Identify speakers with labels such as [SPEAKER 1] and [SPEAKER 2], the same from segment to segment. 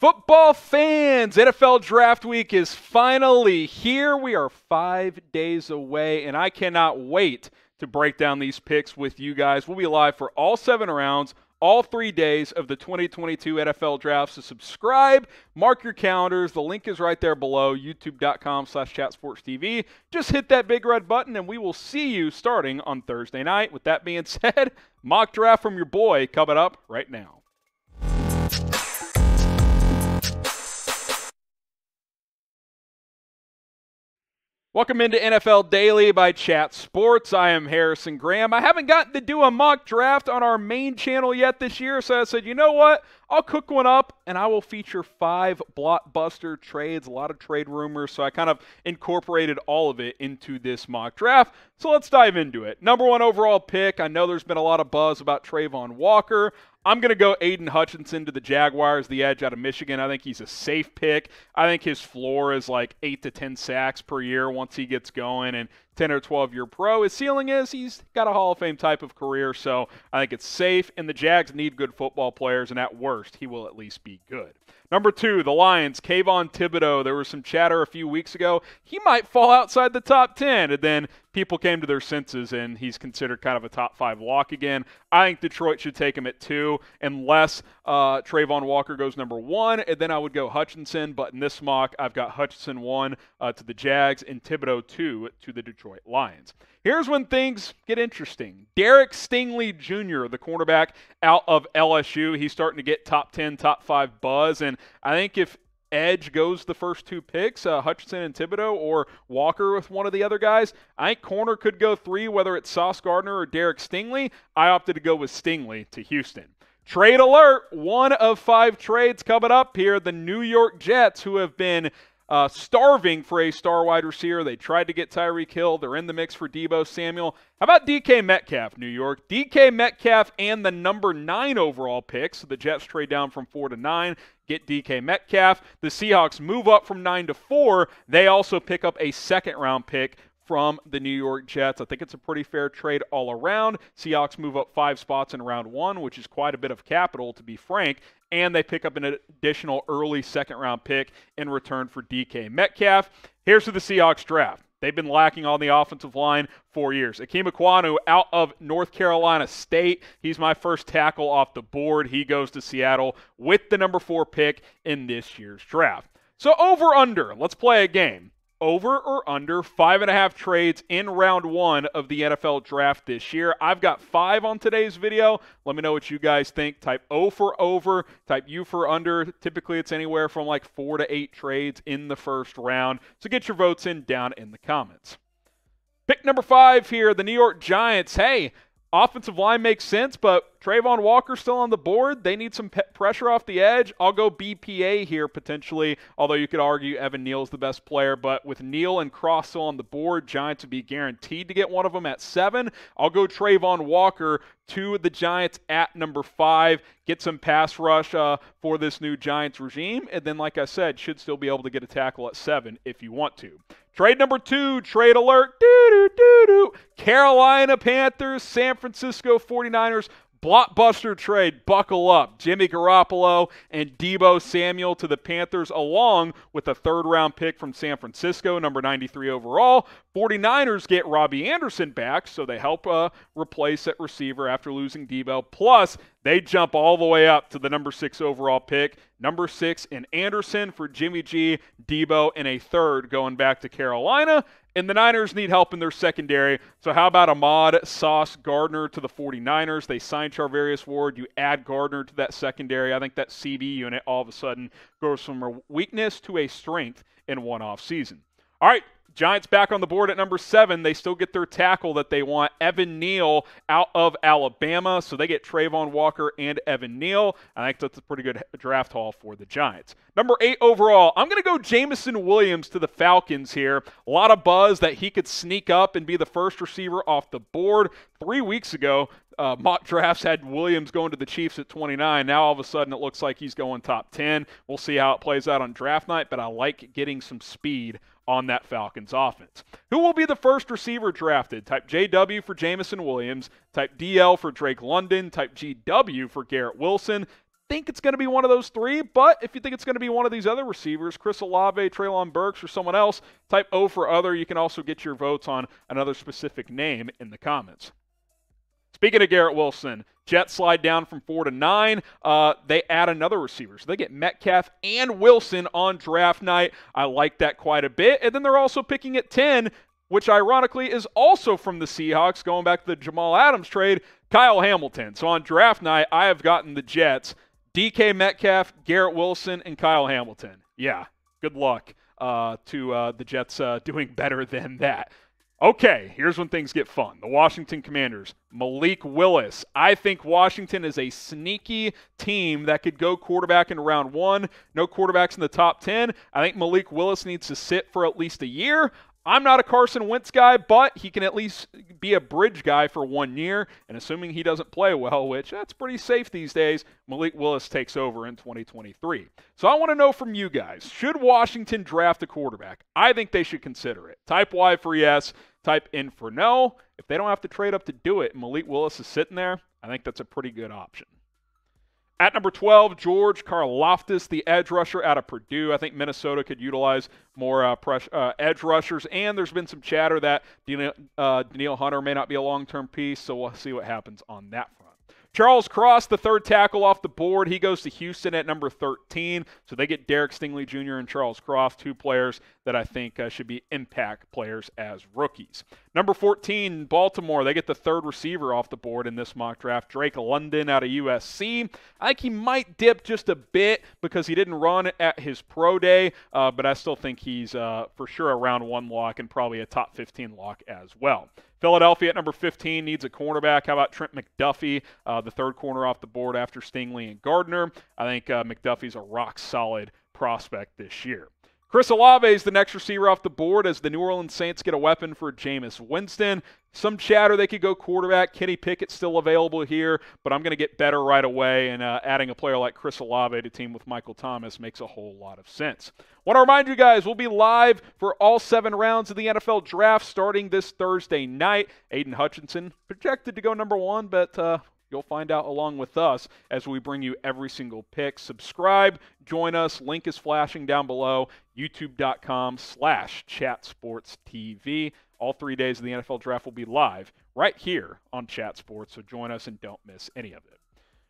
[SPEAKER 1] Football fans, NFL Draft Week is finally here. We are 5 days away, and I cannot wait to break down these picks with you guys. We'll be live for all 7 rounds, all 3 days of the 2022 NFL Draft. So subscribe, mark your calendars. The link is right there below, youtube.com/chatsportstv. Just hit that big red button, and we will see you starting on Thursday night. With that being said, mock draft from your boy coming up right now. Welcome into NFL Daily by Chat Sports. I am Harrison Graham. I haven't gotten to do a mock draft on our main channel yet this year, so I said, you know what? I'll cook one up, and I will feature 5 blockbuster trades, a lot of trade rumors, so I kind of incorporated all of it into this mock draft. So let's dive into it. Number 1 overall pick. I know there's been a lot of buzz about Travon Walker. I'm going to go Aidan Hutchinson to the Jaguars, the edge out of Michigan. I think he's a safe pick. I think his floor is like 8 to 10 sacks per year once he gets going, and 10 or 12-year pro. His ceiling is he's got a Hall of Fame type of career, so I think it's safe, and the Jags need good football players, and at worst, he will at least be good. Number 2, the Lions, Kayvon Thibodeaux. There was some chatter a few weeks ago. He might fall outside the top 10, and then people came to their senses, and he's considered kind of a top 5 lock again. I think Detroit should take him at 2, unless Travon Walker goes number 1, and then I would go Hutchinson. But in this mock, I've got Hutchinson 1 to the Jags and Thibodeaux 2 to the Detroit Lions. Here's when things get interesting. Stingley Jr., the cornerback out of LSU, he's starting to get top 10, top 5 buzz, and I think if edge goes the first 2 picks, Hutchinson and Thibodeaux, or Walker with one of the other guys, I think corner could go 3, whether it's Sauce Gardner or Stingley. I opted to go with Stingley to Houston. Trade alert, 1 of 5 trades coming up here. The New York Jets, who have been starving for a star wide receiver. They tried to get Tyreek Hill. They're in the mix for Deebo Samuel. How about DK Metcalf, New York? DK Metcalf and the number 9 overall pick. So the Jets trade down from 4 to 9. Get DK Metcalf. The Seahawks move up from 9 to 4. They also pick up a second-round pick from the New York Jets. I think it's a pretty fair trade all around. Seahawks move up 5 spots in round 1, which is quite a bit of capital, to be frank, and they pick up an additional early second-round pick in return for DK Metcalf. Here's who the Seahawks draft. They've been lacking on the offensive line for years. Ekwonu out of North Carolina State. He's my first tackle off the board. He goes to Seattle with the number 4 pick in this year's draft. So over-under. Let's play a game. Over or under 5.5 trades in round 1 of the NFL Draft this year. I've got 5 on today's video. Let me know what you guys think. Type O for over, type U for under. Typically, it's anywhere from like 4 to 8 trades in the first round. So get your votes in down in the comments. Pick number 5 here, the New York Giants. Hey, offensive line makes sense, but Travon Walker still on the board. They need some pressure off the edge. I'll go BPA here potentially, although you could argue Evan Neal's the best player. But with Neal and Cross still on the board, Giants would be guaranteed to get one of them at 7. I'll go Travon Walker to the Giants at number 5. Get some pass rush for this new Giants regime. And then, like I said, should still be able to get a tackle at 7 if you want to. Trade number 2, trade alert. Carolina Panthers, San Francisco 49ers. Blockbuster trade, buckle up. Jimmy Garoppolo and Deebo Samuel to the Panthers, along with a 3rd-round pick from San Francisco, number 93 overall. 49ers get Robbie Anderson back, so they help replace at receiver after losing Deebo. Plus, they jump all the way up to the number 6 overall pick. Number 6 in Anderson for Jimmy G, Deebo, and a 3rd going back to Carolina. And the Niners need help in their secondary. So how about Ahmad, Sauce, Gardner to the 49ers? They signed Charvarius Ward. You add Gardner to that secondary. I think that CB unit all of a sudden goes from a weakness to a strength in one off season. All right. Giants back on the board at number 7. They still get their tackle that they want, Evan Neal out of Alabama. So they get Travon Walker and Evan Neal. I think that's a pretty good draft haul for the Giants. Number 8 overall, I'm going to go Jameson Williams to the Falcons here. A lot of buzz that he could sneak up and be the first receiver off the board. 3 weeks ago, mock drafts had Williams going to the Chiefs at 29. Now all of a sudden it looks like he's going top 10. We'll see how it plays out on draft night, but I like getting some speed on that Falcons offense. Who will be the first receiver drafted? Type JW for Jameson Williams, type DL for Drake London, type GW for Garrett Wilson, think it's going to be one of those three, but if you think it's going to be one of these other receivers, Chris Olave, Treylon Burks, or someone else, type O for other. You can also get your votes on another specific name in the comments. Speaking of Garrett Wilson, Jets slide down from 4 to 9. They add another receiver. So they get Metcalf and Wilson on draft night. I like that quite a bit. And then they're also picking at 10, which ironically is also from the Seahawks, going back to the Jamal Adams trade, Kyle Hamilton. So on draft night, I have gotten the Jets, DK Metcalf, Garrett Wilson, and Kyle Hamilton. Yeah, good luck to the Jets doing better than that. Okay, here's when things get fun. The Washington Commanders, Malik Willis. I think Washington is a sneaky team that could go quarterback in round 1. No quarterbacks in the top 10. I think Malik Willis needs to sit for at least a year. I'm not a Carson Wentz guy, but he can at least be a bridge guy for 1 year. And assuming he doesn't play well, which that's pretty safe these days, Malik Willis takes over in 2023. So I want to know from you guys, should Washington draft a quarterback? I think they should consider it. Type Y for yes, type in for no. If they don't have to trade up to do it and Malik Willis is sitting there, I think that's a pretty good option. At number 12, George Karlaftis, the edge rusher out of Purdue. I think Minnesota could utilize more edge rushers, and there's been some chatter that Daniil Hunter may not be a long-term piece, so we'll see what happens on that front. Charles Cross, the third tackle off the board. He goes to Houston at number 13. So they get Derek Stingley Jr. and Charles Cross, 2 players that I think should be impact players as rookies. Number 14, Baltimore. They get the third receiver off the board in this mock draft, Drake London out of USC. I think he might dip just a bit because he didn't run at his pro day, but I still think he's for sure a round 1 lock and probably a top 15 lock as well. Philadelphia at number 15 needs a cornerback. How about Trent McDuffie, the third corner off the board after Stingley and Gardner? I think McDuffie's a rock-solid prospect this year. Chris Olave is the next receiver off the board as the New Orleans Saints get a weapon for Jameson Winston. Some chatter they could go quarterback. Kenny Pickett's still available here, but I'm going to get better right away, and adding a player like Chris Olave to team with Michael Thomas makes a whole lot of sense. Want to remind you guys, we'll be live for all 7 rounds of the NFL Draft starting this Thursday night. Aidan Hutchinson projected to go number 1, but you'll find out along with us as we bring you every single pick. Subscribe, join us. Link is flashing down below, youtube.com/chatsportstv. All 3 days of the NFL Draft will be live right here on Chat Sports, so join us and don't miss any of it.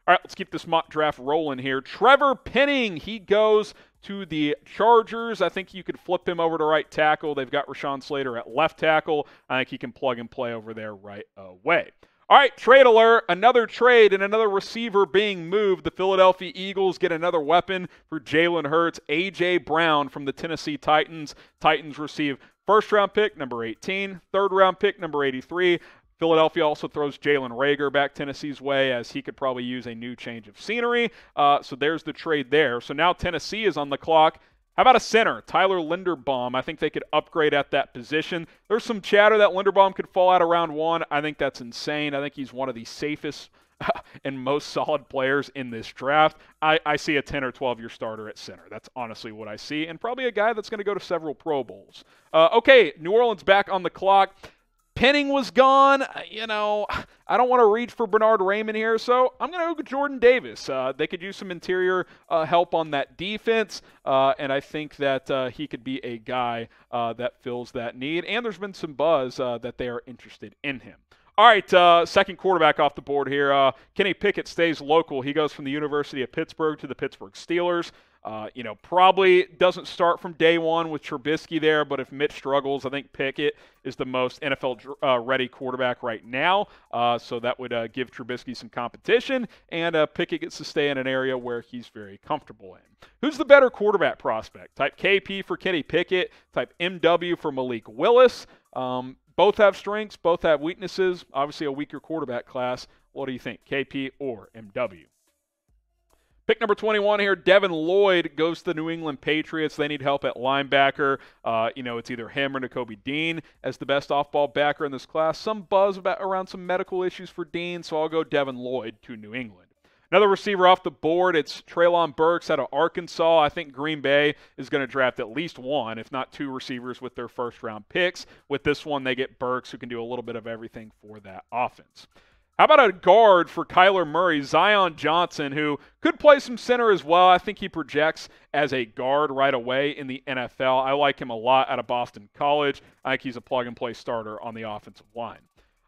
[SPEAKER 1] All right, let's keep this mock draft rolling here. Trevor Penning, he goes to the Chargers. I think you could flip him over to right tackle. They've got Rashawn Slater at left tackle. I think he can plug and play over there right away. All right, trade alert. Another trade and another receiver being moved. The Philadelphia Eagles get another weapon for Jalen Hurts. A.J. Brown from the Tennessee Titans. Titans receive first-round pick, number 18. Third-round pick, number 83. Philadelphia also throws Jalen Reagor back Tennessee's way as he could probably use a new change of scenery. So there's the trade there. So now Tennessee is on the clock. How about a center, Tyler Linderbaum? I think they could upgrade at that position. There's some chatter that Linderbaum could fall out of round 1. I think that's insane. I think he's one of the safest and most solid players in this draft. I see a 10 or 12-year starter at center. That's honestly what I see, and probably a guy that's going to go to several Pro Bowls. Okay, New Orleans back on the clock. Penning was gone. I don't want to reach for Bernard Raymond here, so I'm going to go with Jordan Davis. They could use some interior help on that defense, and I think that he could be a guy that fills that need. And there's been some buzz that they are interested in him. All right, second quarterback off the board here. Kenny Pickett stays local. He goes from the University of Pittsburgh to the Pittsburgh Steelers. Probably doesn't start from day one with Trubisky there, but if Mitch struggles, I think Pickett is the most NFL-ready quarterback right now. So that would give Trubisky some competition, and Pickett gets to stay in an area where he's very comfortable in. Who's the better quarterback prospect? Type KP for Kenny Pickett. Type MW for Malik Willis. Both have strengths, both have weaknesses. Obviously a weaker quarterback class. What do you think, KP or MW? Pick number 21 here, Devin Lloyd goes to the New England Patriots. They need help at linebacker. It's either him or Nakobe Dean as the best off-ball backer in this class. Some buzz around some medical issues for Dean, so I'll go Devin Lloyd to New England. Another receiver off the board, it's Treylon Burks out of Arkansas. I think Green Bay is going to draft at least 1, if not 2 receivers with their first-round picks. With this one, they get Burks, who can do a little bit of everything for that offense. How about a guard for Kyler Murray, Zion Johnson, who could play some center as well. I think he projects as a guard right away in the NFL. I like him a lot out of Boston College. I think he's a plug-and-play starter on the offensive line.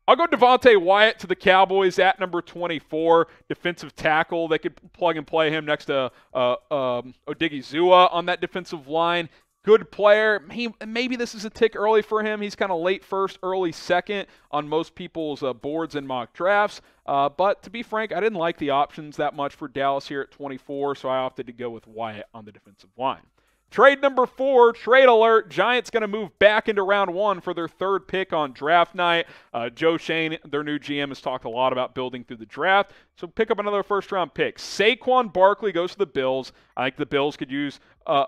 [SPEAKER 1] I'll go Devontae Wyatt to the Cowboys at number 24, defensive tackle. They could plug and play him next to Odigizua on that defensive line. Good player. Maybe this is a tick early for him. He's kind of late first, early second on most people's boards and mock drafts. But to be frank, I didn't like the options that much for Dallas here at 24, so I opted to go with Wyatt on the defensive line. Trade number 4, trade alert. Giants going to move back into round 1 for their 3rd pick on draft night. Joe Shane, their new GM, has talked a lot about building through the draft, so pick up another first-round pick. Saquon Barkley goes to the Bills. I think the Bills could use a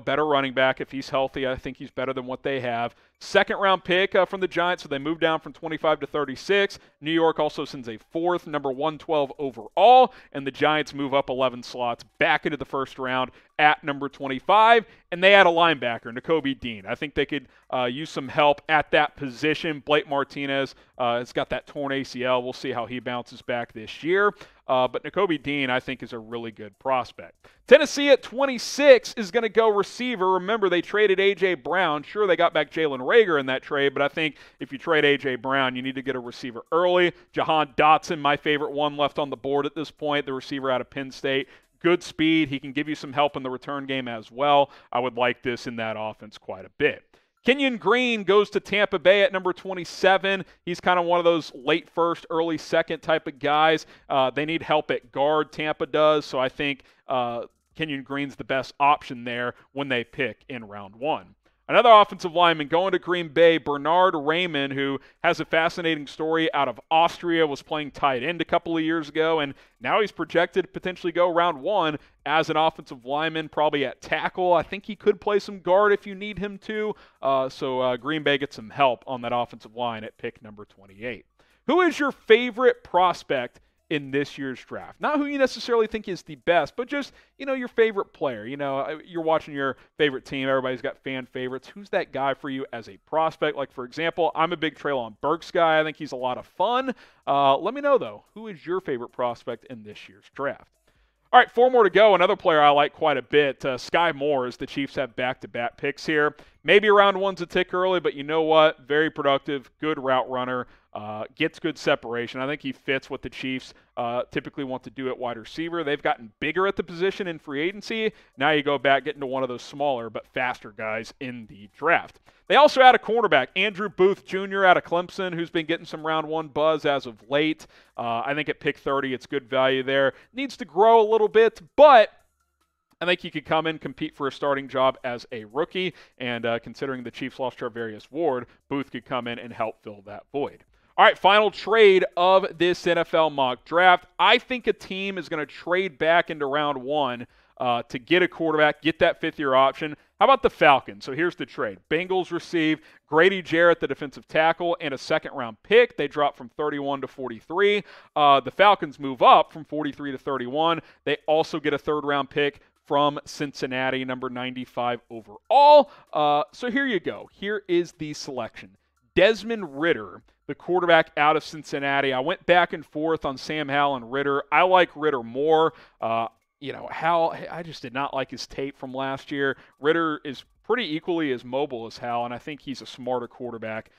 [SPEAKER 1] better running back if he's healthy. I think he's better than what they have. 2nd-round pick from the Giants, so they move down from 25 to 36. New York also sends a 4th, number 112 overall, and the Giants move up 11 slots back into the 1st round at number 25, and they add a linebacker, Nakobe Dean. I think they could use some help at that position. Blake Martinez has got that torn ACL. We'll see how he bounces back this year. But Nakobe Dean, I think, is a really good prospect. Tennessee at 26 is going to go receiver. Remember, they traded A.J. Brown. Sure, they got back Jalen Reagor in that trade, but I think if you trade A.J. Brown, you need to get a receiver early. Jahan Dotson, my favorite one left on the board at this point, the receiver out of Penn State. Good speed. He can give you some help in the return game as well. I would like this in that offense quite a bit. Kenyon Green goes to Tampa Bay at number 27. He's kind of one of those late first, early second type of guys. They need help at guard, Tampa does, so I think Kenyon Green's the best option there when they pick in round 1. Another offensive lineman going to Green Bay, Bernard Raymond, who has a fascinating story out of Austria, was playing tight end a couple of years ago, and now he's projected to potentially go round 1 as an offensive lineman, probably at tackle. I think he could play some guard if you need him to, so Green Bay gets some help on that offensive line at pick number 28. Who is your favorite prospect in this year's draft? Not who you necessarily think is the best, but just, your favorite player. You're watching your favorite team. Everybody's got fan favorites. Who's that guy for you as a prospect? Like, for example, I'm a big Treylon Burks guy. I think he's a lot of fun. Let me know, though, who is your favorite prospect in this year's draft? All right, 4 more to go. Another player I like quite a bit, Sky Moore, as the Chiefs have back-to-back picks here. Maybe round 1's a tick early, but you know what? Very productive, good route runner, gets good separation. I think he fits what the Chiefs typically want to do at wide receiver. They've gotten bigger at the position in free agency. Now you go back, get into one of those smaller but faster guys in the draft. They also add a cornerback, Andrew Booth Jr. out of Clemson, who's been getting some round 1 buzz as of late. I think at pick 30, it's good value there. Needs to grow a little bit, but I think he could come in, compete for a starting job as a rookie, and considering the Chiefs lost Charvarius Ward, Booth could come in and help fill that void. All right, final trade of this NFL mock draft. I think a team is going to trade back into round 1 to get a quarterback, get that 5th-year option. How about the Falcons? So here's the trade. Bengals receive Grady Jarrett, the defensive tackle, and a 2nd-round pick. They drop from 31 to 43. The Falcons move up from 43 to 31. They also get a 3rd-round pick from Cincinnati, number 95 overall. So here you go. Here is the selection. Desmond Ridder, the quarterback out of Cincinnati. I went back and forth on Sam Howell and Ridder. I like Ridder more. Howell, I just did not like his tape from last year. Ridder is pretty equally as mobile as Howell, and I think he's a smarter quarterback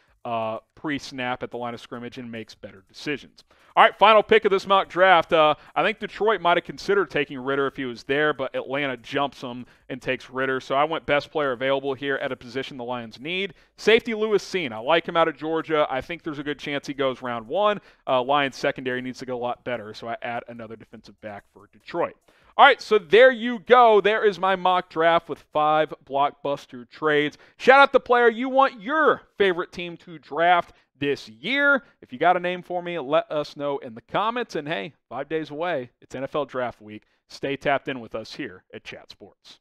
[SPEAKER 1] pre-snap at the line of scrimmage and makes better decisions. All right, final pick of this mock draft. I think Detroit might have considered taking Ridder if he was there, but Atlanta jumps him and takes Ridder. So I went best player available here at a position the Lions need. Safety Lewis Cine. I like him out of Georgia. I think there's a good chance he goes round 1. Lions secondary needs to get a lot better, so I add another defensive back for Detroit. All right, so there you go. There is my mock draft with 5 blockbuster trades. Shout out the player you want your favorite team to draft this year. If you got a name for me, let us know in the comments. And hey, 5 days away, it's NFL Draft Week. Stay tapped in with us here at Chat Sports.